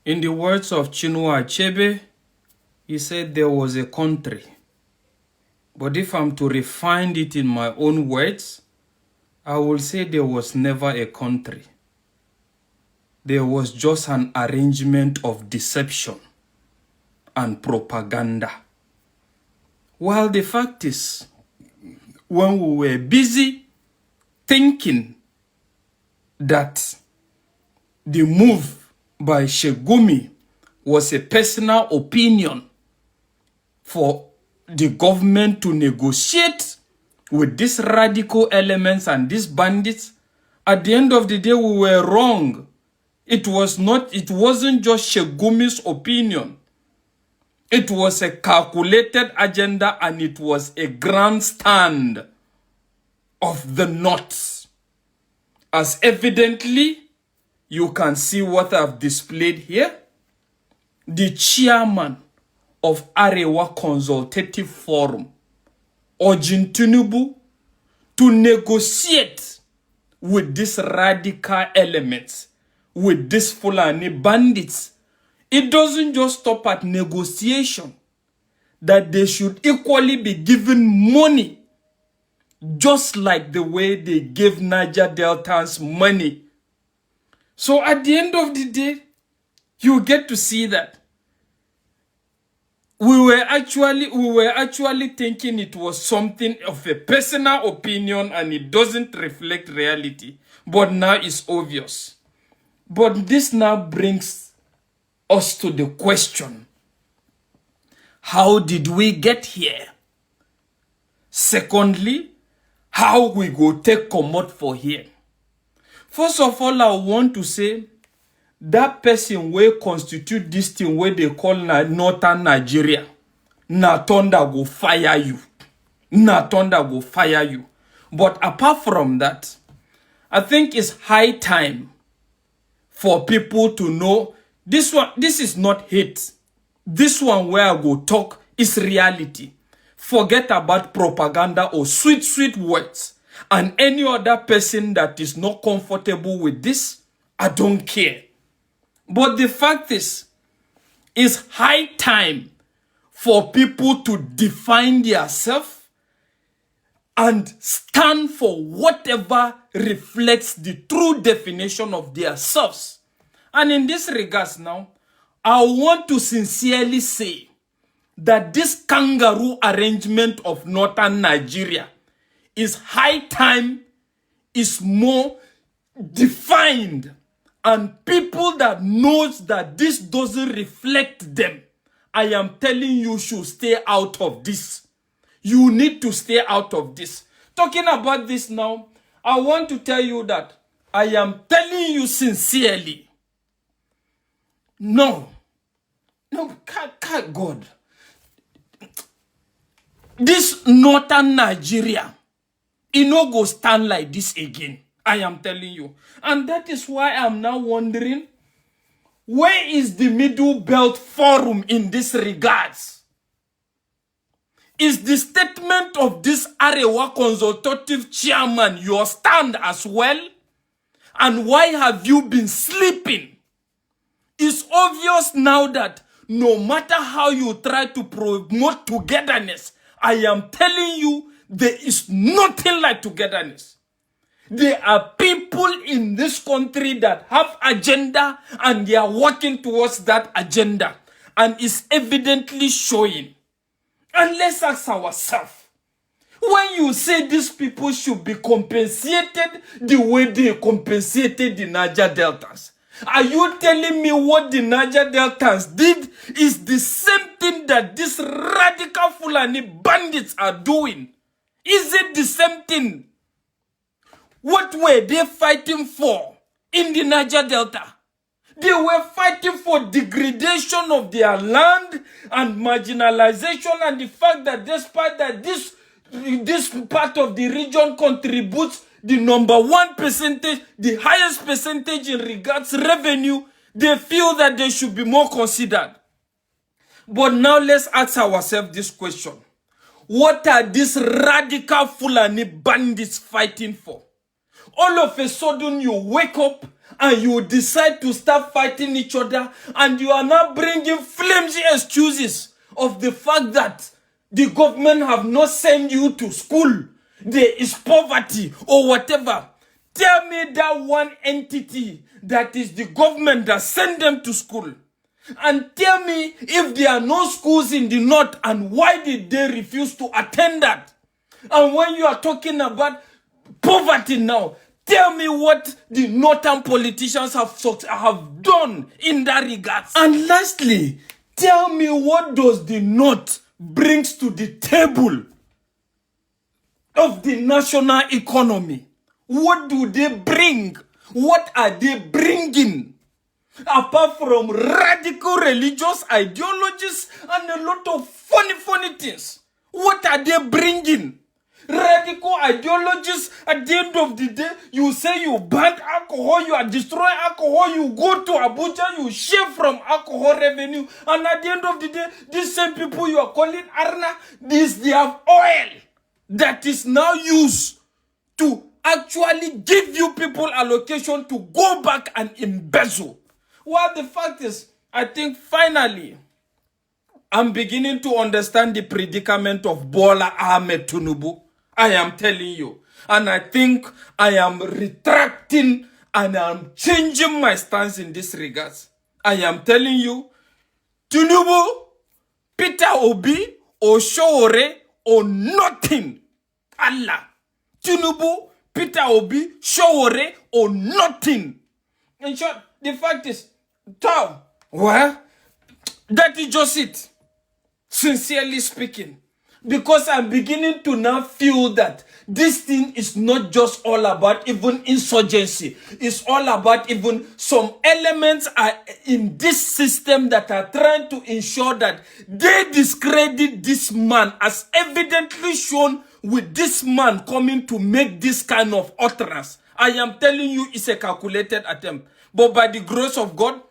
In the words of Chinua Achebe, he said there was a country. But if I'm to refine it in my own words, I will say there was never a country. There was just an arrangement of deception and propaganda. While the fact is, when we were busy thinking that the move by Shegumi was a personal opinion for the government to negotiate with these radical elements and these bandits, at the end of the day, we were wrong. It wasn't just Shegumi's opinion. It was a calculated agenda, and it was a grandstand of the North. As evidently, you can see what I've displayed here. The chairman of Arewa Consultative Forum urging Tinubu to negotiate with these radical elements, with these Fulani bandits. It doesn't just stop at negotiation, that they should equally be given money, just like the way they gave Niger Deltans money. So at the end of the day, you get to see that we were actually thinking it was something of a personal opinion and it doesn't reflect reality. But now it's obvious. But this now brings us to the question: how did we get here? Secondly, how we go take commot for here? First of all, I want to say that person will constitute this thing where they call Northern Nigeria. Na thunder go fire you. Na thunder go fire you. But apart from that, I think it's high time for people to know this is not hate. This one where I go talk is reality. Forget about propaganda or sweet words. And any other person that is not comfortable with this, I don't care. But the fact is, it's high time for people to define themselves and stand for whatever reflects the true definition of their selves. And in this regards now, I want to sincerely say that this kangaroo arrangement of Northern Nigeria is high time, is more defined, and people that knows that this doesn't reflect them, I am telling you, should stay out of this. You need to stay out of this. Talking about this now, I want to tell you that I am telling you sincerely, no, God, this Northern Nigeria, it no go stand like this again. I am telling you. And that is why I'm now wondering, where is the Middle Belt Forum in this regards? Is the statement of this Arewa Consultative Chairman your stand as well? And why have you been sleeping? It's obvious now that no matter how you try to promote togetherness, I am telling you, there is nothing like togetherness. There are people in this country that have agenda and they are working towards that agenda. And it's evidently showing. And let's ask ourselves, when you say these people should be compensated the way they compensated the Niger Deltas, are you telling me what the Niger Deltas did is the same thing that these radical Fulani bandits are doing? Is it the same thing? What were they fighting for in the Niger Delta? They were fighting for degradation of their land and marginalization, and the fact that despite that this part of the region contributes the #1 percentage, the highest percentage in regards revenue, they feel that they should be more considered. But now let's ask ourselves this question. What are these radical Fulani bandits fighting for? All of a sudden you wake up and you decide to start fighting each other, and you are now bringing flimsy excuses of the fact that the government have not sent you to school, there is poverty or whatever. Tell me that one entity that is the government that sent them to school. And tell me if there are no schools in the north, and why did they refuse to attend that? And when you are talking about poverty now, tell me what the northern politicians have done in that regard. And lastly, tell me what does the north brings to the table of the national economy. What do they bring? What are they bringing? Apart from radical religious ideologies and a lot of funny things. What are they bringing? Radical ideologies. At the end of the day, you say you ban alcohol, you are destroying alcohol, you go to Abuja, you shave from alcohol revenue, and at the end of the day, these same people you are calling Arna, they have oil that is now used to actually give you people allocation to go back and embezzle. Well, the fact is, I think finally, I'm beginning to understand the predicament of Bola Ahmed Tinubu. I am telling you. And I think I am retracting and I'm changing my stance in this regards. I am telling you, Tinubu, Peter Obi, or Showore, or nothing. Allah. Tinubu, Peter Obi, Showore, or nothing. In short, the fact is, Tom, well, that is just it. Sincerely speaking. Because I'm beginning to now feel that this thing is not just all about even insurgency. It's all about even some elements are in this system that are trying to ensure that they discredit this man, as evidently shown with this man coming to make this kind of utterance. I am telling you, it's a calculated attempt. But by the grace of God,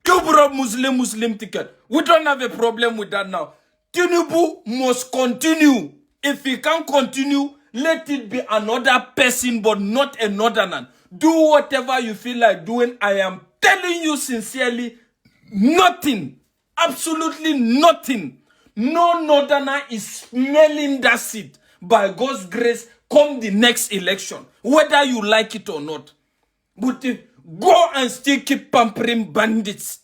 you brought Muslim ticket. We don't have a problem with that now. Tinubu must continue. If he can't continue, let it be another person, but not a northerner. Do whatever you feel like doing. I am telling you sincerely, nothing. Absolutely nothing. No northerner is smelling that seat. By God's grace, come the next election. Whether you like it or not. But go and still keep pampering bandits.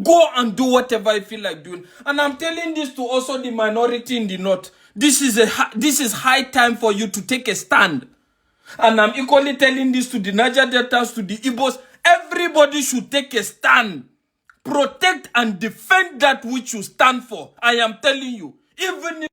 Go and do whatever you feel like doing. And I'm telling this to also the minority in the north. This is high time for you to take a stand. And I'm equally telling this to the Niger Deltas, to the Igbos. Everybody should take a stand. Protect and defend that which you stand for. I am telling you. Even if